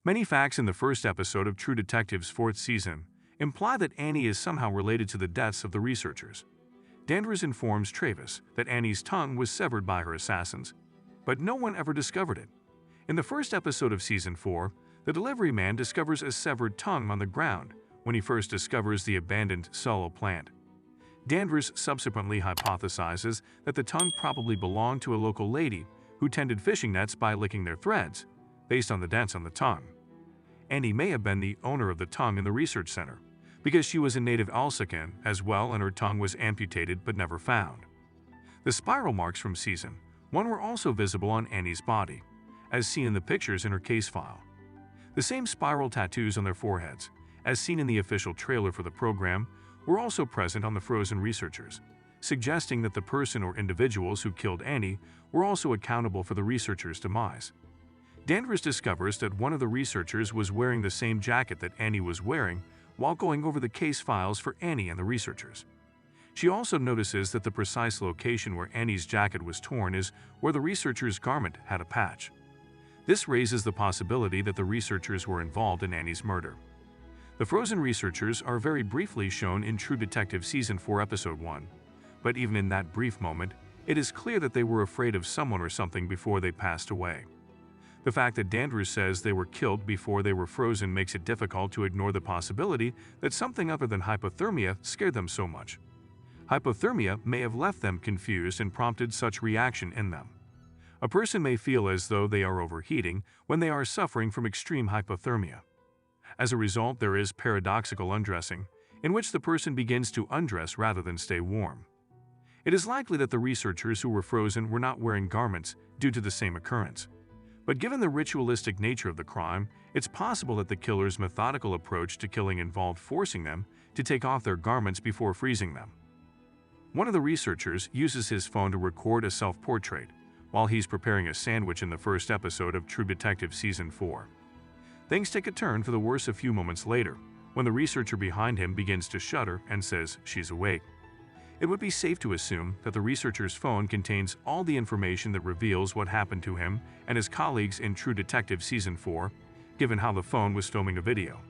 Many facts in the first episode of True Detective's fourth season imply that Annie is somehow related to the deaths of the researchers. Danvers informs Travis that Annie's tongue was severed by her assassins, but no one ever discovered it. In the first episode of Season 4, the delivery man discovers a severed tongue on the ground when he first discovers the abandoned solo plant. Danvers subsequently hypothesizes that the tongue probably belonged to a local lady who tended fishing nets by licking their threads, based on the dents on the tongue. Annie may have been the owner of the tongue in the research center, because she was a native Alsacan as well and her tongue was amputated but never found. The spiral marks from Season 1 were also visible on Annie's body, as seen in the pictures in her case file. The same spiral tattoos on their foreheads, as seen in the official trailer for the program, were also present on the frozen researchers, suggesting that the person or individuals who killed Annie were also accountable for the researchers' demise. Danvers discovers that one of the researchers was wearing the same jacket that Annie was wearing while going over the case files for Annie and the researchers. She also notices that the precise location where Annie's jacket was torn is where the researcher's garment had a patch. This raises the possibility that the researchers were involved in Annie's murder. The frozen researchers are very briefly shown in True Detective Season 4 Episode 1, but even in that brief moment, it is clear that they were afraid of someone or something before they passed away. The fact that Danvers says they were killed before they were frozen makes it difficult to ignore the possibility that something other than hypothermia scared them so much. Hypothermia may have left them confused and prompted such reaction in them. A person may feel as though they are overheating when they are suffering from extreme hypothermia. As a result, there is paradoxical undressing, in which the person begins to undress rather than stay warm. It is likely that the researchers who were frozen were not wearing garments due to the same occurrence. But given the ritualistic nature of the crime, it's possible that the killer's methodical approach to killing involved forcing them to take off their garments before freezing them. One of the researchers uses his phone to record a self-portrait while he's preparing a sandwich in the first episode of True Detective Season 4. Things take a turn for the worse a few moments later, when the researcher behind him begins to shudder and says she's awake. It would be safe to assume that the researcher's phone contains all the information that reveals what happened to him and his colleagues in True Detective Season 4, given how the phone was filming a video.